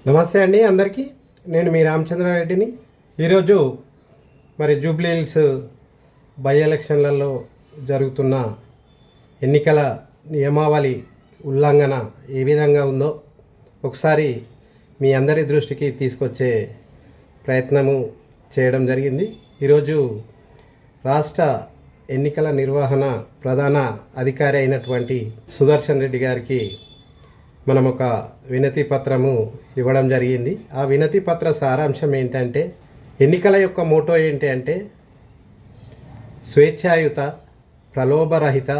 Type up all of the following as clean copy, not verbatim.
నమస్తే అండి అందరికీ. నేను మీ రామచంద్రారెడ్డిని. ఈరోజు మరి జూబ్లీ హిల్స్ బై ఎలక్షన్లలో జరుగుతున్న ఎన్నికల నియమావళి ఉల్లంఘన ఏ విధంగా ఉందో ఒకసారి మీ అందరి దృష్టికి తీసుకొచ్చే ప్రయత్నము చేయడం జరిగింది. ఈరోజు రాష్ట్ర ఎన్నికల నిర్వహణ ప్రధాన అధికారి అయినటువంటి సుదర్శన్ రెడ్డి గారికి మనం ఒక వినతి పత్రము ఇవ్వడం జరిగింది. ఆ వినతి పత్ర సారాంశం ఏంటంటే, ఎన్నికల యొక్క మోటో ఏంటి అంటే స్వేచ్ఛాయుత, ప్రలోభరహిత,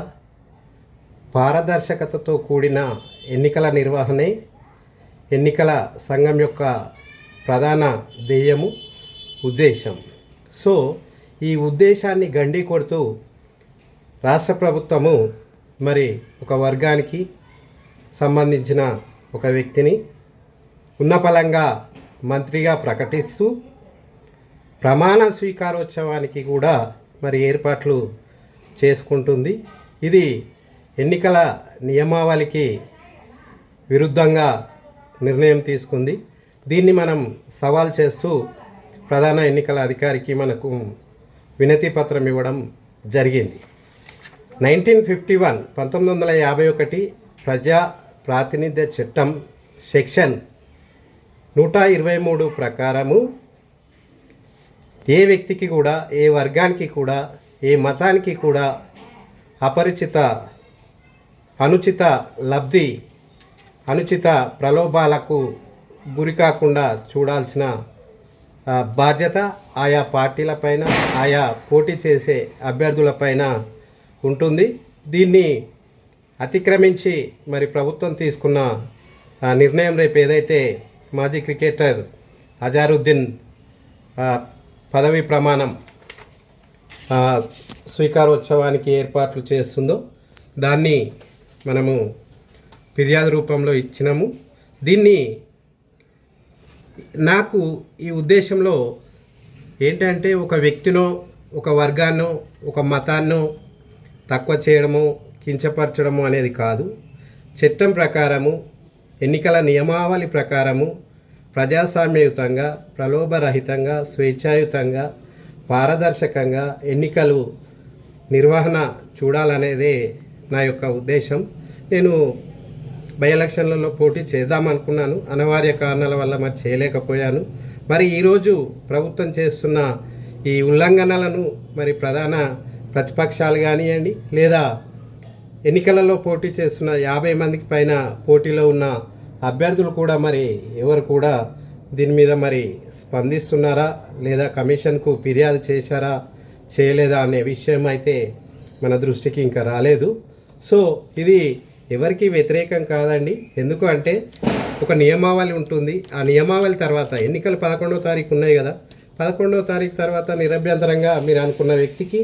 పారదర్శకతతో కూడిన ఎన్నికల నిర్వహణే ఎన్నికల సంఘం యొక్క ప్రధాన ధ్యేయము, ఉద్దేశం. సో ఈ ఉద్దేశాన్ని గండి కొడుతూ రాష్ట్ర ప్రభుత్వము మరి ఒక వర్గానికి సంబంధించిన ఒక వ్యక్తిని ఉన్నపలంగా మంత్రిగా ప్రకటిస్తూ ప్రమాణ స్వీకారోత్సవానికి కూడా మరి ఏర్పాట్లు చేసుకుంటుంది. ఇది ఎన్నికల నియమావళికి విరుద్ధంగా నిర్ణయం తీసుకుంది. దీన్ని మనం సవాల్ చేస్తూ ప్రధాన ఎన్నికల అధికారికి మనకు వినతి పత్రం ఇవ్వడం జరిగింది. 1951 ప్రజా ప్రాతినిధ్య చట్టం సెక్షన్ 123 ప్రకారము ఏ వ్యక్తికి కూడా, ఏ వర్గానికి కూడా, ఏ మతానికి కూడా అపరిచిత, అనుచిత లబ్ధి, అనుచిత ప్రలోభాలకు గురి కాకుండా చూడాల్సిన బాధ్యత ఆయా పార్టీలపైన, ఆయా పోటీ చేసే అభ్యర్థులపైన ఉంటుంది. దీన్ని అతిక్రమించి మరి ప్రభుత్వం తీసుకున్న నిర్ణయం రేపు ఏదైతే మాజీ క్రికెటర్ అజారుద్దీన్ పదవీ ప్రమాణం స్వీకారోత్సవానికి ఏర్పాట్లు చేస్తుందో దాన్ని మనము ఫిర్యాదు రూపంలో ఇచ్చినాము. దీన్ని నాకు ఈ ఉద్దేశంలో ఏంటంటే, ఒక వ్యక్తినో, ఒక వర్గాన్నో, ఒక మతాన్నో తక్కువ చేయడము, కించపరచడము అనేది కాదు. చట్టం ప్రకారము, ఎన్నికల నియమావళి ప్రకారము ప్రజాస్వామ్యయుతంగా, ప్రలోభరహితంగా, స్వేచ్ఛాయుతంగా, పారదర్శకంగా ఎన్నికలు నిర్వహణ చూడాలనేదే నా యొక్క ఉద్దేశం. నేను బై ఎలక్షన్లలో పోటీ చేద్దామనుకున్నాను. అనివార్య కారణాల వల్ల మరి చేయలేకపోయాను. మరి ఈరోజు ప్రభుత్వం చేస్తున్న ఈ ఉల్లంఘనలను మరి ప్రధాన ప్రతిపక్షాలు కానివ్వండి, లేదా ఎన్నికలలో పోటీ చేస్తున్న 50 మందికి పైన పోటీలో ఉన్న అభ్యర్థులు కూడా మరి ఎవరు కూడా దీని మీద మరి స్పందిస్తున్నారా, లేదా కమిషన్కు ఫిర్యాదు చేశారా, చేయలేదా అనే విషయం అయితే మన దృష్టికి ఇంకా రాలేదు. సో ఇది ఎవరికి వ్యతిరేకం కాదండి. ఎందుకు అంటే, ఒక నియమావళి ఉంటుంది. ఆ నియమావళి తర్వాత ఎన్నికలు 11వ తారీఖు ఉన్నాయి కదా, 11వ తారీఖు తర్వాత నిరభ్యంతరంగా మీరు అనుకున్న వ్యక్తికి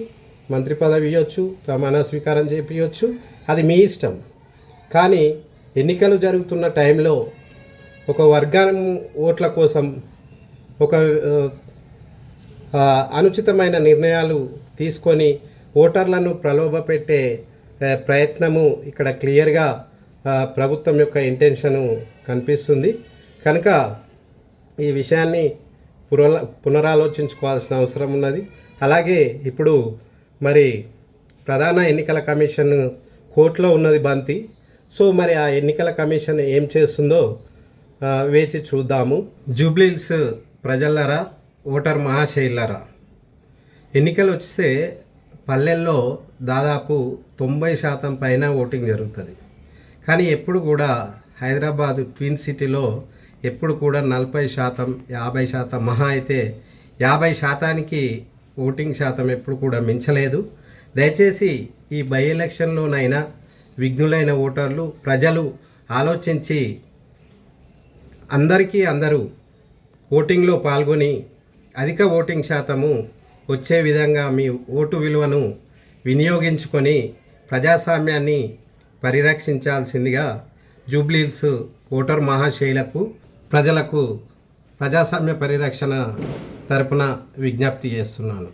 మంత్రి పదవి ఇవ్వచ్చు, ప్రమాణ స్వీకారం చేయించవచ్చు, అది మీ ఇష్టం. కానీ ఎన్నికలు జరుగుతున్న టైంలో ఒక వర్గం ఓట్ల కోసం ఒక అనుచితమైన నిర్ణయాలు తీసుకొని ఓటర్లను ప్రలోభపెట్టే ప్రయత్నము ఇక్కడ క్లియర్గా ప్రభుత్వం యొక్క ఇంటెన్షను కనిపిస్తుంది. కనుక ఈ విషయాన్ని పునరాలోచించుకోవాల్సిన అవసరం ఉన్నది. అలాగే ఇప్పుడు మరి ప్రధాన ఎన్నికల కమిషన్ కోర్టులో ఉన్నది బంతి. సో మరి ఆ ఎన్నికల కమిషన్ ఏం చేస్తుందో వేచి చూద్దాము. జూబ్లీ హిల్స్ ప్రజలారా, ఓటర్ మహాశైలారా, ఎన్నికలు వస్తే పల్లెల్లో దాదాపు 90% పైన ఓటింగ్ జరుగుతుంది. కానీ ఎప్పుడు కూడా హైదరాబాదు క్వీన్ సిటీలో ఎప్పుడు కూడా 40%, 50%, మహా అయితే 50%కి ఓటింగ్ శాతం ఎప్పుడు కూడా మించలేదు. దయచేసి ఈ బై ఎలక్షన్లోనైనా విఘ్నులైన ఓటర్లు, ప్రజలు ఆలోచించి అందరూ ఓటింగ్లో పాల్గొని అధిక ఓటింగ్ శాతము వచ్చే విధంగా మీ ఓటు విలువను వినియోగించుకొని ప్రజాస్వామ్యాన్ని పరిరక్షించాల్సిందిగా జూబ్లీ హిల్స్ ఓటర్ మహాశైలకు, ప్రజలకు ప్రజాస్వామ్య పరిరక్షణ తరపున విజ్ఞప్తి చేస్తున్నాను.